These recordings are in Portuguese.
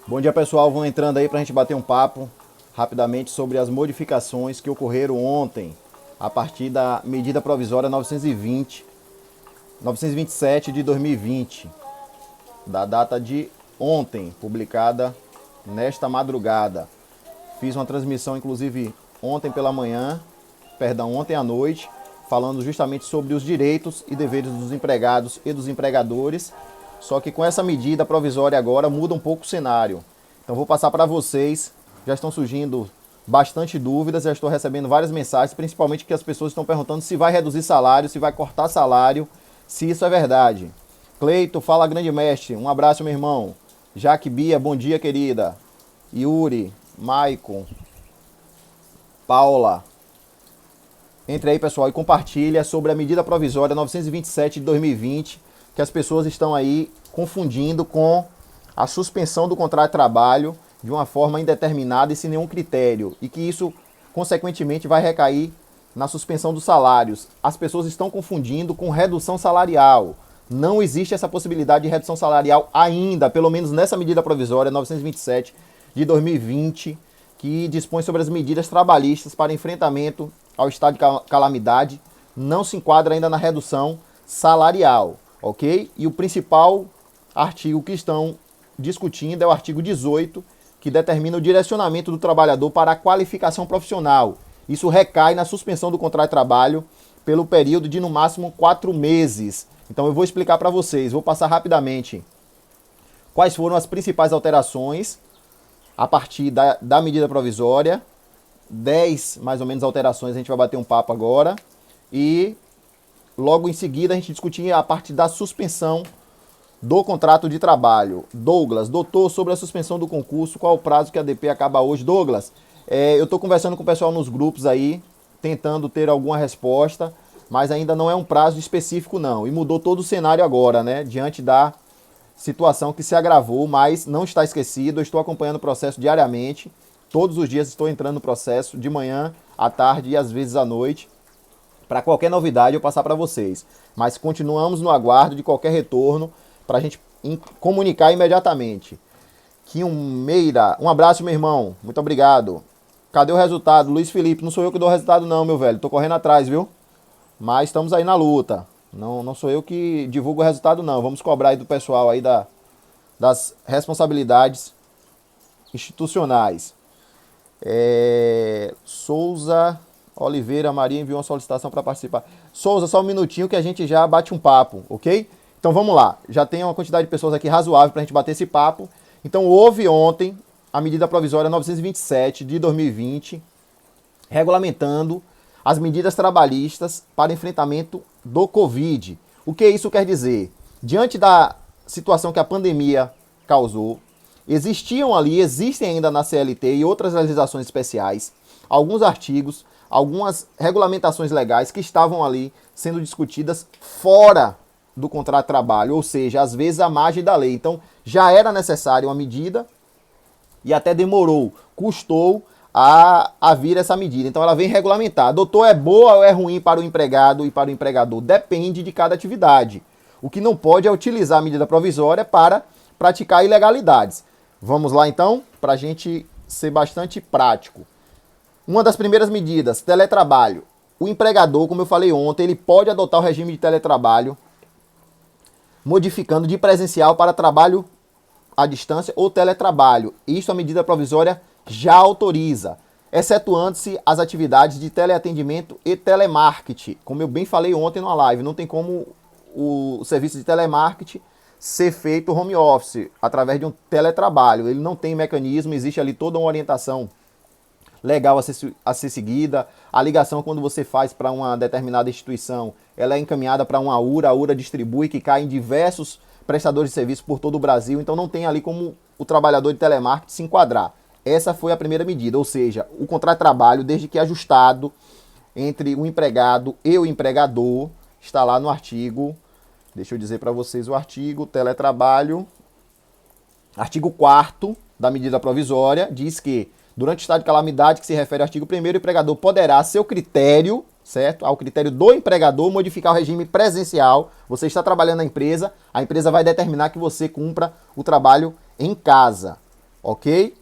Bom dia, pessoal. Vão entrando aí para a gente bater um papo rapidamente sobre as modificações que ocorreram ontem a partir da medida provisória 927 de 2020, da data de ontem, publicada nesta madrugada. Fiz uma transmissão, inclusive, ontem pela manhã, ontem à noite, falando justamente sobre os direitos e deveres dos empregados e dos empregadores. Só que com essa medida provisória agora muda um pouco o cenário. Então vou passar para vocês. Já estão surgindo bastante dúvidas, já estou recebendo várias mensagens, principalmente que as pessoas estão perguntando se vai reduzir salário, se vai cortar salário, se isso é verdade. Cleito, fala grande mestre, um abraço meu irmão. Jaque Bia, bom dia querida. Yuri, Maicon, Paula. Entre aí pessoal e compartilha sobre a medida provisória 927 de 2020, que as pessoas estão aí confundindo com a suspensão do contrato de trabalho de uma forma indeterminada e sem nenhum critério, e que isso, consequentemente, vai recair na suspensão dos salários. As pessoas estão confundindo com redução salarial. Não existe essa possibilidade de redução salarial ainda, pelo menos nessa medida provisória 927 de 2020, que dispõe sobre as medidas trabalhistas para enfrentamento ao estado de calamidade, não se enquadra ainda na redução salarial, ok? E o principal artigo que estão discutindo é o artigo 18, que determina o direcionamento do trabalhador para a qualificação profissional. Isso recai na suspensão do contrato de trabalho pelo período de no máximo 4 meses. Então eu vou explicar para vocês, vou passar rapidamente quais foram as principais alterações a partir da medida provisória. 10 mais ou menos alterações a gente vai bater um papo agora. E logo em seguida a gente discutir a partir da suspensão do contrato de trabalho. Douglas, doutor, sobre a suspensão do concurso, qual o prazo que a ADP acaba hoje? Douglas, eu estou conversando com o pessoal nos grupos aí, tentando ter alguma resposta, mas ainda não é um prazo específico não. E mudou todo o cenário agora, né? Diante da situação que se agravou, mas não está esquecido, eu estou acompanhando o processo diariamente. Todos os dias estou entrando no processo, de manhã, à tarde e às vezes à noite. Para qualquer novidade eu passar para vocês. Mas continuamos no aguardo de qualquer retorno para a gente comunicar imediatamente. Kim Meira, um abraço meu irmão, muito obrigado. Cadê o resultado? Luiz Felipe, não sou eu que dou o resultado não, meu velho, tô correndo atrás, viu? Mas estamos aí na luta. Não sou eu que divulgo o resultado não, vamos cobrar aí do pessoal aí das responsabilidades institucionais. Souza Oliveira Maria enviou uma solicitação para participar. Souza, só um minutinho que a gente já bate um papo, ok? Então vamos lá, já tem uma quantidade de pessoas aqui razoável para a gente bater esse papo. Então houve ontem a medida provisória 927 de 2020, regulamentando as medidas trabalhistas para enfrentamento do Covid. O que isso quer dizer? Diante da situação que a pandemia causou, existem ainda na CLT e outras legislações especiais, alguns artigos, algumas regulamentações legais que estavam ali sendo discutidas fora do contrato de trabalho, ou seja, às vezes à margem da lei. Então, já era necessária uma medida e até demorou, custou a vir essa medida. Então, ela vem regulamentar. Doutor, é boa ou é ruim para o empregado e para o empregador? Depende de cada atividade. O que não pode é utilizar a medida provisória para praticar ilegalidades. Vamos lá, então, para a gente ser bastante prático. Uma das primeiras medidas, teletrabalho. O empregador, como eu falei ontem, ele pode adotar o regime de teletrabalho modificando de presencial para trabalho à distância ou teletrabalho. Isso a medida provisória já autoriza, excetuando-se as atividades de teleatendimento e telemarketing. Como eu bem falei ontem na live, não tem como o serviço de telemarketing ser feito home office, através de um teletrabalho. Ele não tem mecanismo, existe ali toda uma orientação legal a ser seguida. A ligação, quando você faz para uma determinada instituição, ela é encaminhada para uma URA, a URA distribui, que cai em diversos prestadores de serviço por todo o Brasil, então não tem ali como o trabalhador de telemarketing se enquadrar. Essa foi a primeira medida, ou seja, o contrato de trabalho, desde que ajustado entre o empregado e o empregador, está lá no artigo, deixa eu dizer para vocês o artigo, teletrabalho, artigo 4º da medida provisória, diz que durante o estado de calamidade, que se refere ao artigo 1º, o empregador poderá, a seu critério, certo? Ao critério do empregador, modificar o regime presencial. Você está trabalhando na empresa, a empresa vai determinar que você cumpra o trabalho em casa. ok?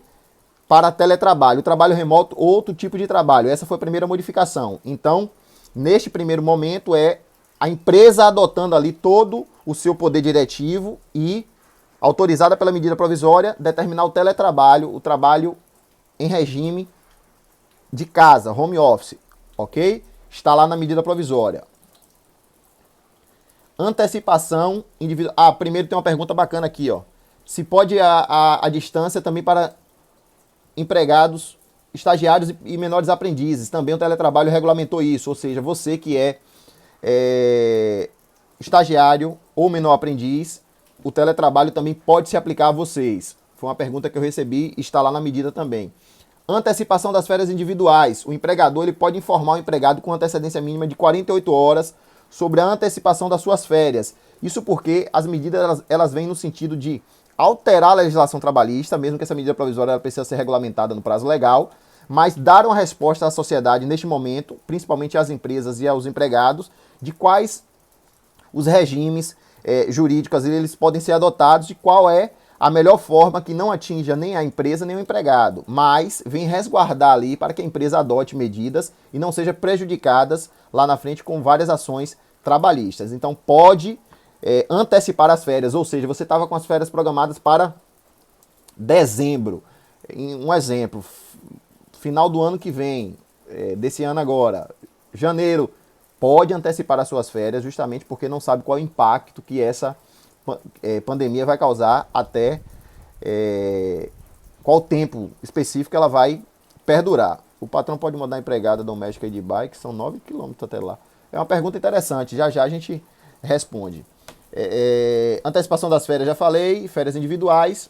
Para teletrabalho. O trabalho remoto, outro tipo de trabalho. Essa foi a primeira modificação. Então, neste primeiro momento, é a empresa adotando ali todo o seu poder diretivo e, autorizada pela medida provisória, determinar o teletrabalho, o trabalho em regime de casa, home office, ok? Está lá na medida provisória. Antecipação individual. Ah, primeiro tem uma pergunta bacana aqui, ó. Se pode a distância também para empregados, estagiários e menores aprendizes. Também o teletrabalho regulamentou isso, ou seja, você que é estagiário ou menor aprendiz, o teletrabalho também pode se aplicar a vocês. Foi uma pergunta que eu recebi e está lá na medida também. Antecipação das férias individuais. O empregador ele pode informar o empregado com antecedência mínima de 48 horas sobre a antecipação das suas férias. Isso porque as medidas elas vêm no sentido de alterar a legislação trabalhista, mesmo que essa medida provisória ela precisa ser regulamentada no prazo legal, mas dar uma resposta à sociedade neste momento, principalmente às empresas e aos empregados, de quais os regimes jurídicos eles podem ser adotados e qual é a melhor forma que não atinja nem a empresa nem o empregado, mas vem resguardar ali para que a empresa adote medidas e não seja prejudicadas lá na frente com várias ações trabalhistas. Então pode antecipar as férias, ou seja, você estava com as férias programadas para dezembro. Um exemplo, final do ano que vem, desse ano agora, janeiro, pode antecipar as suas férias justamente porque não sabe qual é o impacto que essa pandemia vai causar até qual tempo específico ela vai perdurar. O patrão pode mandar empregada doméstica de bike, são 9 quilômetros até lá. É uma pergunta interessante, já já a gente responde. Antecipação das férias, já falei, férias individuais.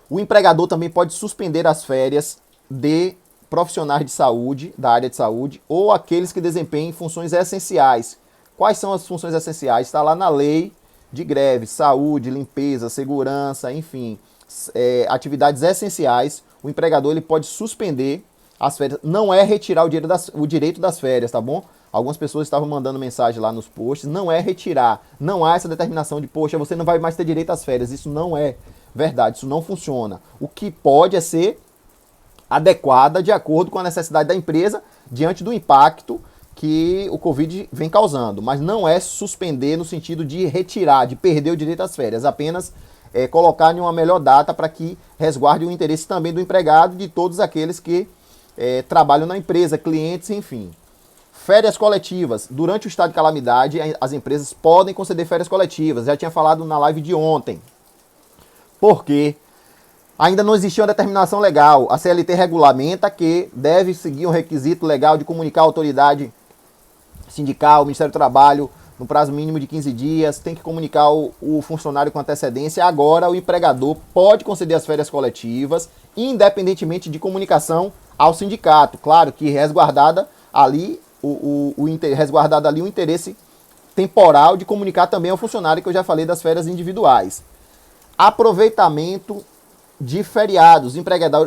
O empregador também pode suspender as férias de profissionais de saúde, da área de saúde, ou aqueles que desempenhem funções essenciais. Quais são as funções essenciais? Está lá na lei de greve, saúde, limpeza, segurança, enfim, atividades essenciais. O empregador ele pode suspender as férias. Não é retirar o direito das férias, tá bom? Algumas pessoas estavam mandando mensagem lá nos posts. Não é retirar. Não há essa determinação de, poxa, você não vai mais ter direito às férias. Isso não é verdade. Isso não funciona. O que pode é ser adequada de acordo com a necessidade da empresa diante do impacto que o Covid vem causando. Mas não é suspender no sentido de retirar, de perder o direito às férias. Apenas colocar em uma melhor data para que resguarde o interesse também do empregado e de todos aqueles que trabalham na empresa, clientes, enfim. Férias coletivas. Durante o estado de calamidade, as empresas podem conceder férias coletivas. Já tinha falado na live de ontem. Por quê? Ainda não existia uma determinação legal. A CLT regulamenta que deve seguir um requisito legal de comunicar à autoridade sindical, Ministério do Trabalho, no prazo mínimo de 15 dias, tem que comunicar o funcionário com antecedência. Agora o empregador pode conceder as férias coletivas, independentemente de comunicação ao sindicato. Claro que resguardada ali resguardado ali o interesse temporal de comunicar também ao funcionário, que eu já falei das férias individuais. Aproveitamento de feriados.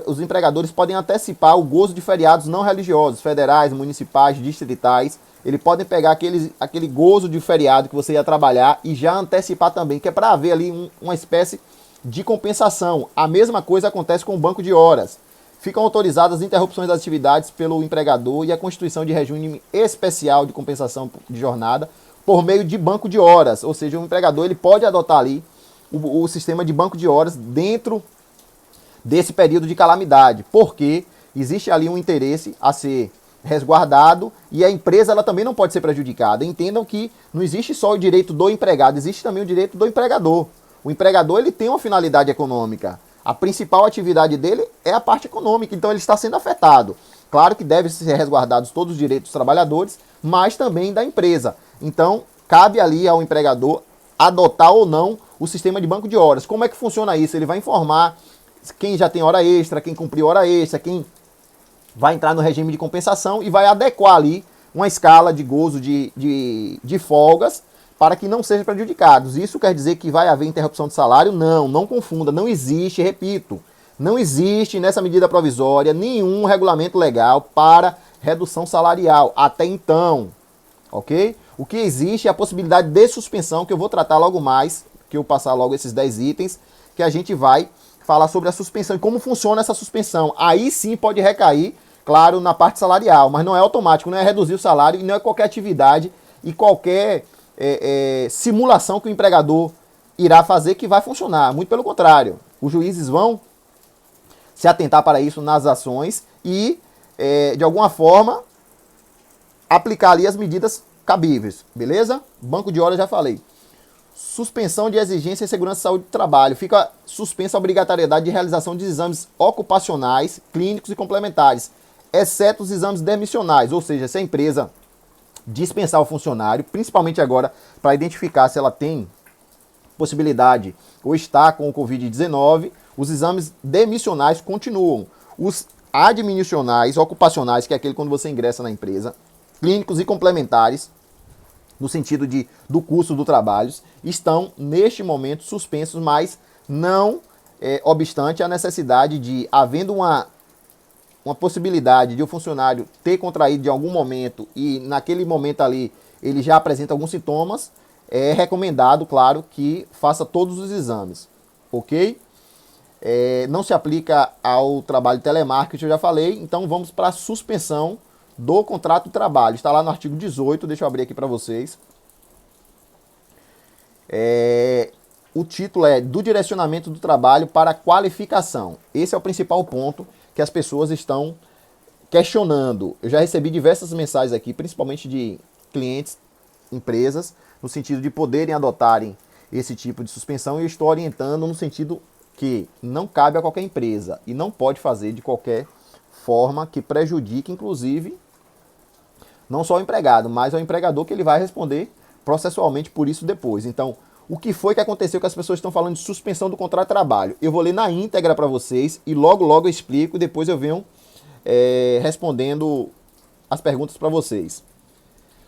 Os empregadores podem antecipar o gozo de feriados não religiosos, federais, municipais, distritais. Eles podem pegar aquele gozo de feriado que você ia trabalhar e já antecipar também, que é para haver ali uma espécie de compensação. A mesma coisa acontece com o banco de horas. Ficam autorizadas interrupções das atividades pelo empregador e a constituição de regime especial de compensação de jornada por meio de banco de horas. Ou seja, o empregador ele pode adotar ali o sistema de banco de horas dentro desse período de calamidade, porque existe ali um interesse a ser resguardado e a empresa ela também não pode ser prejudicada. Entendam que não existe só o direito do empregado, existe também o direito do empregador. O empregador ele tem uma finalidade econômica. A principal atividade dele é a parte econômica, então ele está sendo afetado. Claro que devem ser resguardados todos os direitos dos trabalhadores, mas também da empresa. Então, cabe ali ao empregador adotar ou não o sistema de banco de horas. Como é que funciona isso? Ele vai informar quem já tem hora extra, quem cumpriu hora extra, quem vai entrar no regime de compensação e vai adequar ali uma escala de gozo de folgas para que não sejam prejudicados. Isso quer dizer que vai haver interrupção de salário? Não, não confunda, não existe, repito, não existe nessa medida provisória nenhum regulamento legal para redução salarial, até então, ok? O que existe é a possibilidade de suspensão, que eu vou tratar logo mais, que eu passar logo esses 10 itens, que a gente vai falar sobre a suspensão e como funciona essa suspensão. Aí sim pode recair, claro, na parte salarial, mas não é automático, não é reduzir o salário e não é qualquer atividade e qualquer simulação que o empregador irá fazer que vai funcionar. Muito pelo contrário, os juízes vão se atentar para isso nas ações e, de alguma forma, aplicar ali as medidas cabíveis, beleza? Banco de horas já falei. Suspensão de exigência em segurança e saúde do trabalho. Fica suspensa a obrigatoriedade de realização de exames ocupacionais, clínicos e complementares, exceto os exames demissionais, ou seja, se a empresa dispensar o funcionário, principalmente agora para identificar se ela tem possibilidade ou está com o Covid-19, os exames demissionais continuam. Os admissionais, ocupacionais, que é aquele quando você ingressa na empresa, clínicos e complementares, no sentido do custo do trabalho, estão neste momento suspensos, mas não obstante a necessidade de, havendo uma possibilidade de o funcionário ter contraído de algum momento e naquele momento ali ele já apresenta alguns sintomas, é recomendado, claro, que faça todos os exames, ok? Não se aplica ao trabalho telemarketing, eu já falei, então vamos para a suspensão do contrato de trabalho. Está lá no artigo 18, deixa eu abrir aqui para vocês. O título é do direcionamento do trabalho para a qualificação. Esse é o principal ponto que as pessoas estão questionando. Eu já recebi diversas mensagens aqui, principalmente de clientes, empresas, no sentido de poderem adotarem esse tipo de suspensão, e eu estou orientando no sentido que não cabe a qualquer empresa e não pode fazer de qualquer forma que prejudique, inclusive, não só o empregado, mas o empregador, que ele vai responder processualmente por isso depois. Então, o que foi que aconteceu que as pessoas estão falando de suspensão do contrato de trabalho? Eu vou ler na íntegra para vocês e logo eu explico e depois eu venho respondendo as perguntas para vocês.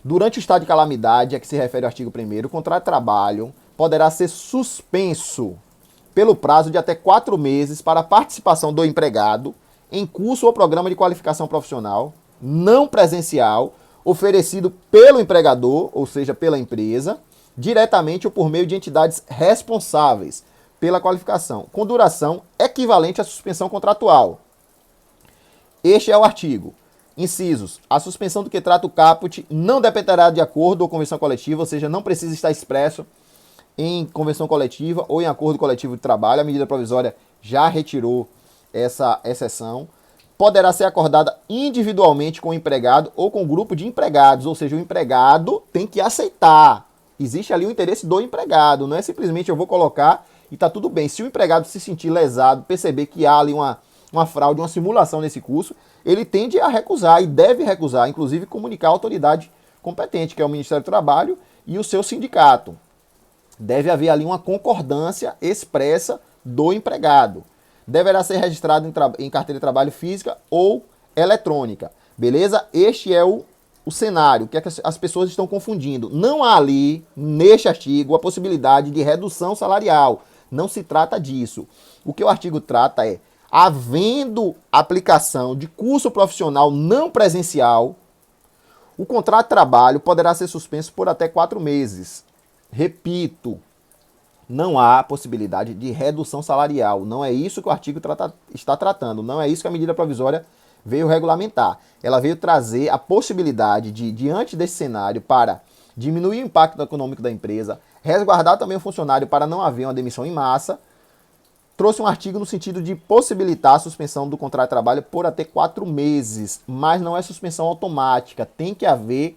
Durante o estado de calamidade, a que se refere ao artigo 1º, o contrato de trabalho poderá ser suspenso pelo prazo de até 4 meses para a participação do empregado em curso ou programa de qualificação profissional não presencial oferecido pelo empregador, ou seja, pela empresa, diretamente ou por meio de entidades responsáveis pela qualificação, com duração equivalente à suspensão contratual. Este é o artigo. Incisos. A suspensão do que trata o caput não dependerá de acordo ou convenção coletiva, ou seja, não precisa estar expresso em convenção coletiva ou em acordo coletivo de trabalho. A medida provisória já retirou essa exceção. Poderá ser acordada individualmente com o empregado ou com o grupo de empregados, ou seja, o empregado tem que aceitar. Existe ali o interesse do empregado, não é simplesmente eu vou colocar e está tudo bem. Se o empregado se sentir lesado, perceber que há ali uma fraude, uma simulação nesse curso, ele tende a recusar e deve recusar, inclusive comunicar à autoridade competente, que é o Ministério do Trabalho e o seu sindicato. Deve haver ali uma concordância expressa do empregado. Deverá ser registrado em carteira de trabalho física ou eletrônica. Beleza? Este é o cenário que as pessoas estão confundindo. Não há ali, neste artigo, a possibilidade de redução salarial. Não se trata disso. O que o artigo trata é, havendo aplicação de curso profissional não presencial, o contrato de trabalho poderá ser suspenso por até 4 meses. Repito, não há possibilidade de redução salarial. Não é isso que o artigo está tratando. Não é isso que a medida provisória veio regulamentar. Ela veio trazer a possibilidade de, diante desse cenário, para diminuir o impacto econômico da empresa, resguardar também o funcionário para não haver uma demissão em massa, trouxe um artigo no sentido de possibilitar a suspensão do contrato de trabalho por até 4 meses, mas não é suspensão automática. Tem que haver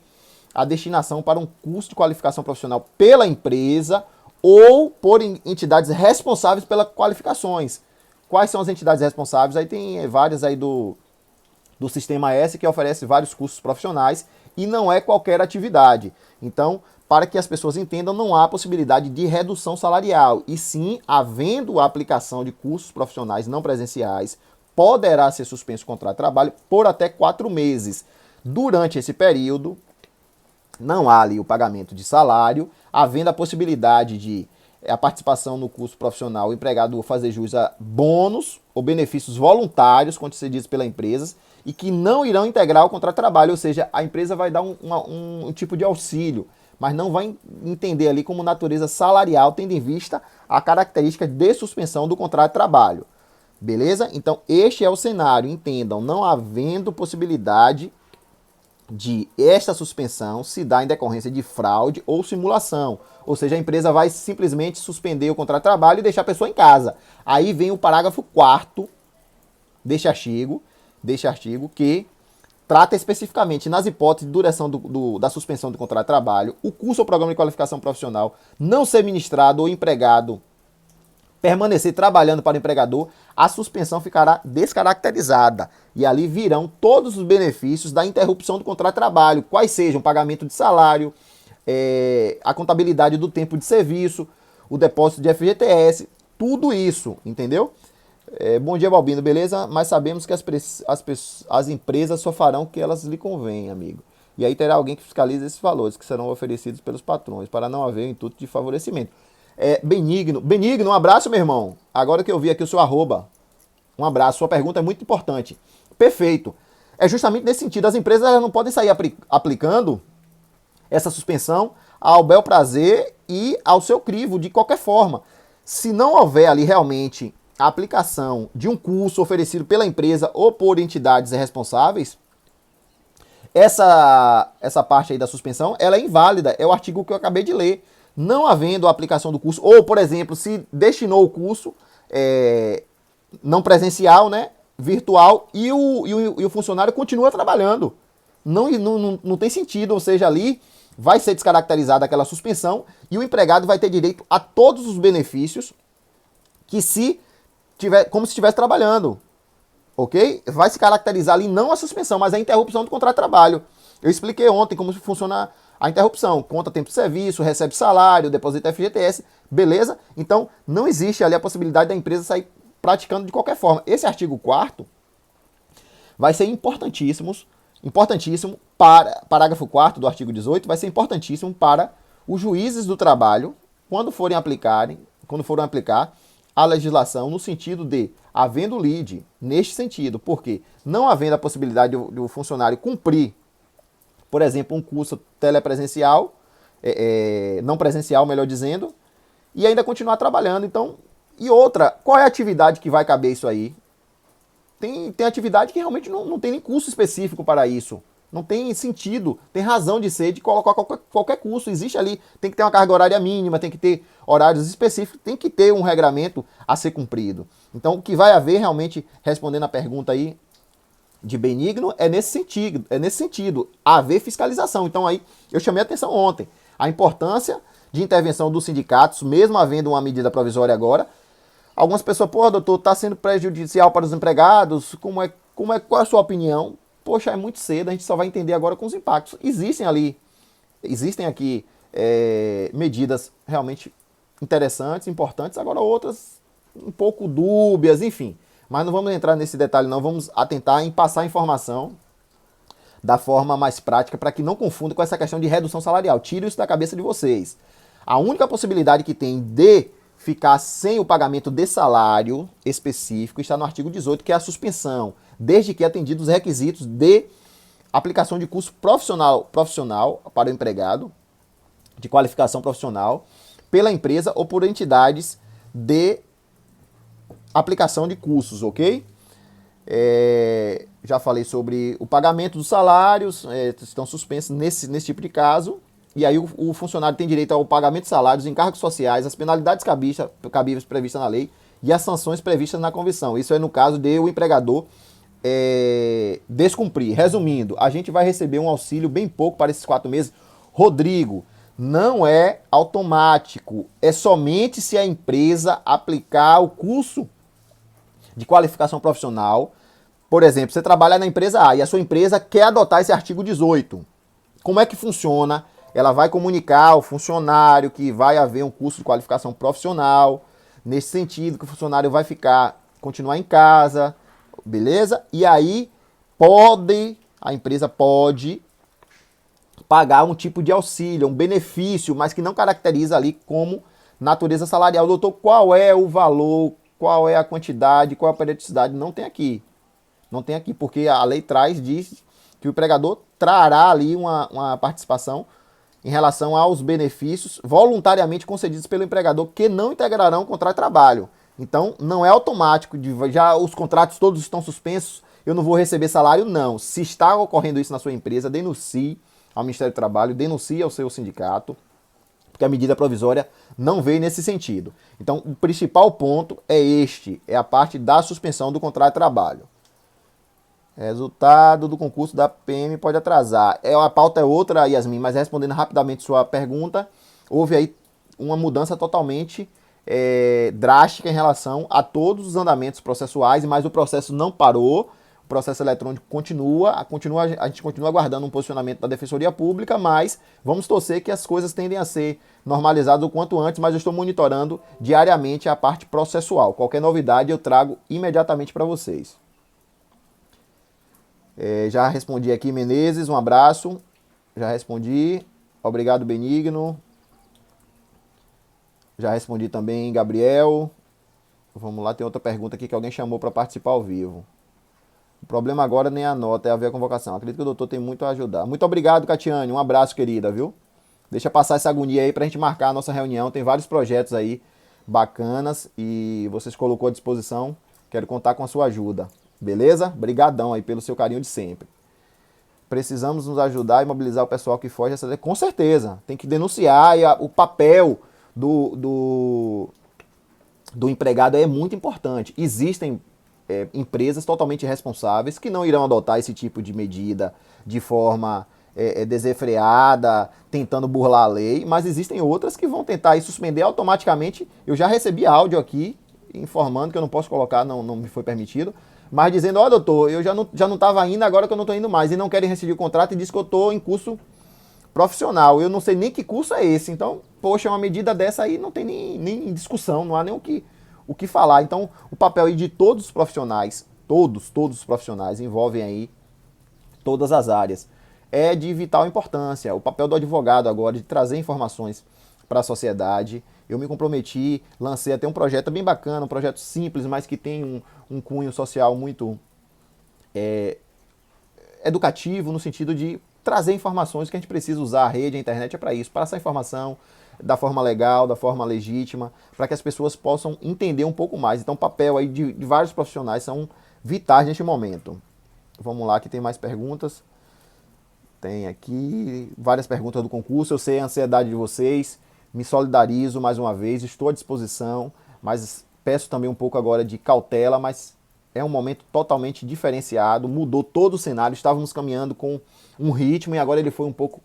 a destinação para um curso de qualificação profissional pela empresa ou por entidades responsáveis pelas qualificações. Quais são as entidades responsáveis? Aí tem várias aí do Sistema S, que oferece vários cursos profissionais e não é qualquer atividade. Então, para que as pessoas entendam, não há possibilidade de redução salarial, e sim, havendo a aplicação de cursos profissionais não presenciais, poderá ser suspenso o contrato de trabalho por até 4 meses. Durante esse período, não há ali o pagamento de salário, havendo a possibilidade de a participação no curso profissional, o empregado fazer jus a bônus ou benefícios voluntários concedidos pela empresa e que não irão integrar o contrato de trabalho, ou seja, a empresa vai dar um tipo de auxílio mas não vai entender ali como natureza salarial, tendo em vista a característica de suspensão do contrato de trabalho. Beleza? Então, este é o cenário, entendam, não havendo possibilidade de esta suspensão se dar em decorrência de fraude ou simulação. Ou seja, a empresa vai simplesmente suspender o contrato de trabalho e deixar a pessoa em casa. Aí vem o parágrafo 4º deste artigo que trata especificamente nas hipóteses de duração da suspensão do contrato de trabalho, o curso ou programa de qualificação profissional não ser ministrado ou empregado permanecer trabalhando para o empregador, a suspensão ficará descaracterizada. E ali virão todos os benefícios da interrupção do contrato de trabalho, quais sejam o pagamento de salário, a contabilidade do tempo de serviço, o depósito de FGTS, tudo isso, entendeu? Bom dia, Balbino, beleza? Mas sabemos que as empresas só farão o que elas lhe convêm, amigo. E aí terá alguém que fiscalize esses valores que serão oferecidos pelos patrões, para não haver intuito de favorecimento. Benigno, um abraço, meu irmão. Agora que eu vi aqui o seu arroba, um abraço, sua pergunta é muito importante. Perfeito. É justamente nesse sentido, as empresas elas não podem sair aplicando essa suspensão ao bel prazer e ao seu crivo, de qualquer forma. Se não houver ali realmente a aplicação de um curso oferecido pela empresa ou por entidades responsáveis, essa parte aí da suspensão, ela é inválida, é o artigo que eu acabei de ler. Não havendo a aplicação do curso, ou, por exemplo, se destinou o curso não presencial, né, virtual, e o funcionário continua trabalhando. Não tem sentido, ou seja, ali vai ser descaracterizada aquela suspensão e o empregado vai ter direito a todos os benefícios como se estivesse trabalhando. Ok? Vai se caracterizar ali não a suspensão, mas a interrupção do contrato de trabalho. Eu expliquei ontem como funciona a interrupção. Conta tempo de serviço, recebe salário, deposita FGTS, beleza? Então, não existe ali a possibilidade da empresa sair praticando de qualquer forma. Esse artigo 4º vai ser importantíssimo para, parágrafo 4º do artigo 18, vai ser importantíssimo para os juízes do trabalho, quando forem aplicar a legislação no sentido de, havendo lide, neste sentido, porque não havendo a possibilidade do funcionário cumprir, por exemplo, um curso telepresencial, não presencial, melhor dizendo, e ainda continuar trabalhando. Então, e outra, qual é a atividade que vai caber isso aí? Tem atividade que realmente não tem nem curso específico para isso. Não tem sentido, tem razão de ser de colocar qualquer curso. Existe ali, tem que ter uma carga horária mínima, tem que ter horários específicos, tem que ter um regramento a ser cumprido. Então, o que vai haver realmente, respondendo a pergunta aí de Benigno, é nesse sentido, haver fiscalização. Então aí, eu chamei a atenção ontem, a importância de intervenção dos sindicatos, mesmo havendo uma medida provisória agora. Algumas pessoas, pô, doutor, está sendo prejudicial para os empregados, qual é a sua opinião? Poxa, é muito cedo, a gente só vai entender agora com os impactos. Existem aqui medidas realmente interessantes, importantes, agora outras um pouco dúbias, enfim. Mas não vamos entrar nesse detalhe não, vamos atentar em passar a informação da forma mais prática para que não confunda com essa questão de redução salarial. Tire isso da cabeça de vocês. A única possibilidade que tem de ficar sem o pagamento de salário específico está no artigo 18, que é a suspensão, desde que atendidos os requisitos de aplicação de curso profissional para o empregado, de qualificação profissional, pela empresa ou por entidades de aplicação de cursos, ok? Já falei sobre o pagamento dos salários, estão suspensos nesse tipo de caso. E aí o funcionário tem direito ao pagamento de salários, encargos sociais, as penalidades cabíveis previstas na lei e as sanções previstas na convenção. Isso é no caso de o empregador descumprir. Resumindo, a gente vai receber um auxílio bem pouco para esses 4 meses. Rodrigo, não é automático. É somente se a empresa aplicar o curso de qualificação profissional. Por exemplo, você trabalha na empresa A e a sua empresa quer adotar esse artigo 18. Como é que funciona? Ela vai comunicar ao funcionário que vai haver um curso de qualificação profissional, nesse sentido que o funcionário vai continuar em casa, beleza? E aí a empresa pode pagar um tipo de auxílio, um benefício, mas que não caracteriza ali como natureza salarial. Doutor, qual é o valor, qual é a quantidade, qual é a periodicidade? Não tem aqui. Não tem aqui, porque a lei diz que o empregador trará ali uma participação em relação aos benefícios voluntariamente concedidos pelo empregador que não integrarão o contrato de trabalho. Então, não é automático, já os contratos todos estão suspensos, eu não vou receber salário, não. Se está ocorrendo isso na sua empresa, denuncie ao Ministério do Trabalho, denuncie ao seu sindicato, porque a medida provisória não veio nesse sentido. Então, o principal ponto é a parte da suspensão do contrato de trabalho. Resultado do concurso da PM pode atrasar. A pauta é outra, Yasmin, mas respondendo rapidamente sua pergunta, houve aí uma mudança totalmente drástica em relação a todos os andamentos processuais, mas o processo não parou, o processo eletrônico a gente continua aguardando um posicionamento da Defensoria Pública, mas vamos torcer que as coisas tendem a ser normalizadas o quanto antes, mas eu estou monitorando diariamente a parte processual. Qualquer novidade eu trago imediatamente para vocês. Já respondi aqui, Menezes, um abraço. Já respondi. Obrigado, Benigno. Já respondi também, Gabriel. Vamos lá, tem outra pergunta aqui que alguém chamou para participar ao vivo. O problema agora nem a nota, é haver a convocação. Acredito que o doutor tem muito a ajudar. Muito obrigado, Catiane. Um abraço, querida, viu? Deixa passar essa agonia aí pra gente marcar a nossa reunião. Tem vários projetos aí bacanas e vocês colocou à disposição. Quero contar com a sua ajuda. Beleza? Brigadão aí pelo seu carinho de sempre. Precisamos nos ajudar e mobilizar o pessoal que foge dessa... Com certeza. Tem que denunciar e o papel do empregado é muito importante. Existem empresas totalmente responsáveis que não irão adotar esse tipo de medida de forma desenfreada, tentando burlar a lei, mas existem outras que vão tentar aí suspender automaticamente. Eu já recebi áudio aqui informando que eu não posso colocar, não me foi permitido, mas dizendo, ó, doutor, eu já não estava indo, agora que eu não estou indo mais, e não querem rescindir o contrato e diz que eu estou em curso profissional. Eu não sei nem que curso é esse, então, poxa, uma medida dessa aí não tem nem discussão, não há nem o que falar. Então, o papel aí de todos os profissionais, todos os profissionais, envolvem aí todas as áreas, é de vital importância. O papel do advogado agora de trazer informações para a sociedade. Eu me comprometi, lancei até um projeto bem bacana, um projeto simples, mas que tem um cunho social muito educativo, no sentido de trazer informações que a gente precisa usar. A rede, a internet é para isso, para essa informação da forma legal, da forma legítima, para que as pessoas possam entender um pouco mais. Então, o papel aí de vários profissionais são vitais neste momento. Vamos lá, que tem mais perguntas. Tem aqui várias perguntas do concurso. Eu sei a ansiedade de vocês. Me solidarizo mais uma vez, estou à disposição, mas peço também um pouco agora de cautela, mas é um momento totalmente diferenciado, mudou todo o cenário, estávamos caminhando com um ritmo e agora ele foi um pouco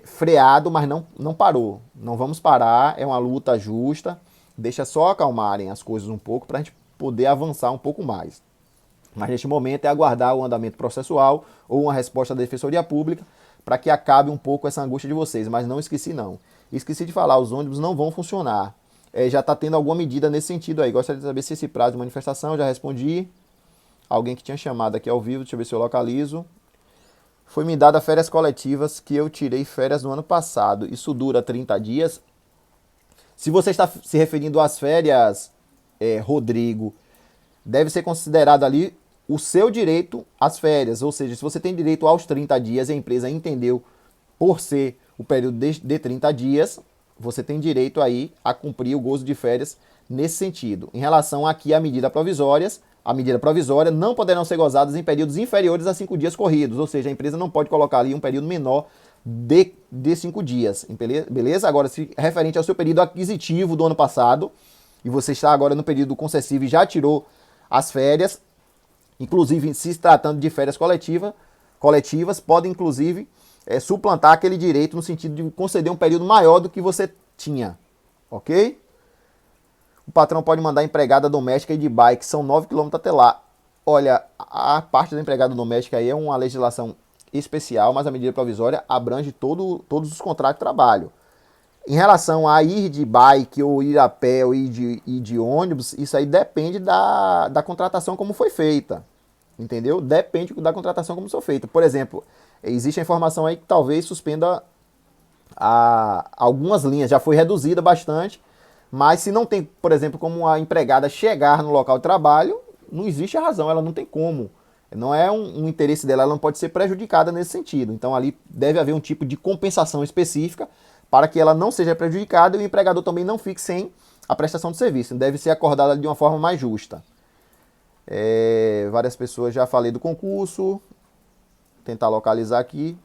freado, mas não parou. Não vamos parar, é uma luta justa, deixa só acalmarem as coisas um pouco para a gente poder avançar um pouco mais. Mas neste momento é aguardar o andamento processual ou uma resposta da Defensoria Pública para que acabe um pouco essa angústia de vocês, mas não esqueci não. Esqueci de falar, os ônibus não vão funcionar. Já está tendo alguma medida nesse sentido aí. Gostaria de saber se esse prazo de manifestação, já respondi. Alguém que tinha chamado aqui ao vivo, deixa eu ver se eu localizo. Foi me dada férias coletivas que eu tirei férias no ano passado. Isso dura 30 dias. Se você está se referindo às férias, Rodrigo, deve ser considerado ali o seu direito às férias. Ou seja, se você tem direito aos 30 dias e a empresa entendeu por ser o período de 30 dias, você tem direito aí a cumprir o gozo de férias nesse sentido. Em relação aqui à medida provisória não poderão ser gozadas em períodos inferiores a 5 dias corridos, ou seja, a empresa não pode colocar ali um período menor de 5 dias, beleza? Agora, se referente ao seu período aquisitivo do ano passado, e você está agora no período concessivo e já tirou as férias, inclusive se tratando de férias coletivas, podem inclusive suplantar aquele direito no sentido de conceder um período maior do que você tinha, ok? O patrão pode mandar empregada doméstica e de bike, são 9 km até lá. Olha, a parte da empregada doméstica aí é uma legislação especial, mas a medida provisória abrange todos os contratos de trabalho. Em relação a ir de bike, ou ir a pé, ou ir de ônibus, isso aí depende da contratação como foi feita, entendeu? Depende da contratação como foi feita. Por exemplo, existe a informação aí que talvez suspenda algumas linhas, já foi reduzida bastante, mas se não tem, por exemplo, como a empregada chegar no local de trabalho, não existe a razão, ela não tem como Não é um interesse dela, ela não pode ser prejudicada nesse sentido. Então ali deve haver um tipo de compensação específica para que ela não seja prejudicada e o empregador também não fique sem a prestação de serviço. Deve ser acordada de uma forma mais justa. Várias pessoas já falei do concurso. Tentar localizar aqui.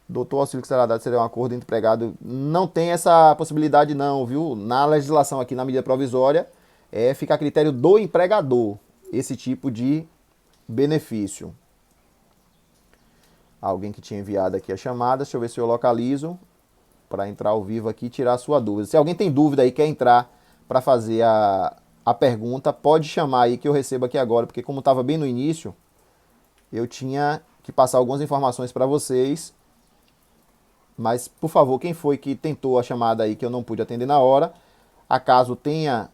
Doutor, auxílio que será dado seria um acordo entre empregado. Não tem essa possibilidade não, viu? Na legislação aqui, na medida provisória, fica a critério do empregador esse tipo de benefício. Alguém que tinha enviado aqui a chamada, deixa eu ver se eu localizo para entrar ao vivo aqui e tirar a sua dúvida. Se alguém tem dúvida aí, quer entrar para fazer a pergunta, pode chamar aí que eu recebo aqui agora, porque como estava bem no início, eu tinha que passar algumas informações para vocês. Mas, por favor, quem foi que tentou a chamada aí que eu não pude atender na hora, acaso tenha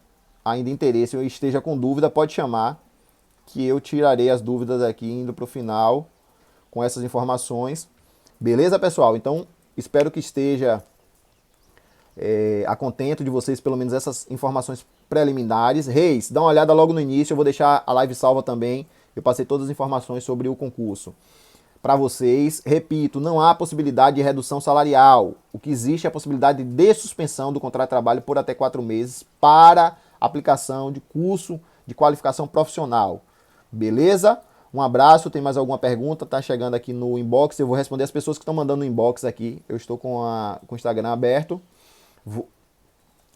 ainda interesse ou esteja com dúvida, pode chamar, que eu tirarei as dúvidas aqui indo para o final com essas informações. Beleza, pessoal? Então, espero que esteja a contento de vocês, pelo menos essas informações preliminares. Reis, dá uma olhada logo no início, eu vou deixar a live salva também. Eu passei todas as informações sobre o concurso para vocês. Repito, não há possibilidade de redução salarial. O que existe é a possibilidade de suspensão do contrato de trabalho por até 4 meses para aplicação de curso de qualificação profissional. Beleza? Um abraço. Tem mais alguma pergunta? Tá chegando aqui no inbox. Eu vou responder as pessoas que estão mandando no inbox aqui. Eu estou com o Instagram aberto.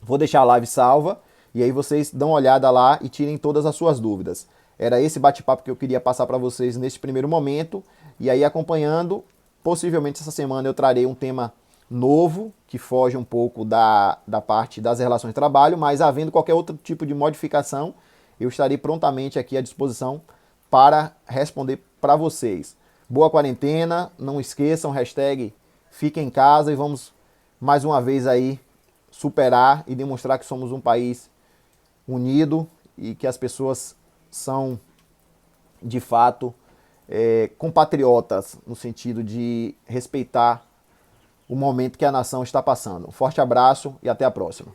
Vou deixar a live salva. E aí vocês dão uma olhada lá e tirem todas as suas dúvidas. Era esse bate-papo que eu queria passar para vocês neste primeiro momento. E aí acompanhando, possivelmente essa semana eu trarei um tema novo, que foge um pouco da parte das relações de trabalho, mas havendo qualquer outro tipo de modificação, eu estarei prontamente aqui à disposição para responder para vocês. Boa quarentena, não esqueçam, hashtag fiquem em casa e vamos mais uma vez aí superar e demonstrar que somos um país unido e que as pessoas são de fato compatriotas no sentido de respeitar o momento que a nação está passando. Um forte abraço e até a próxima.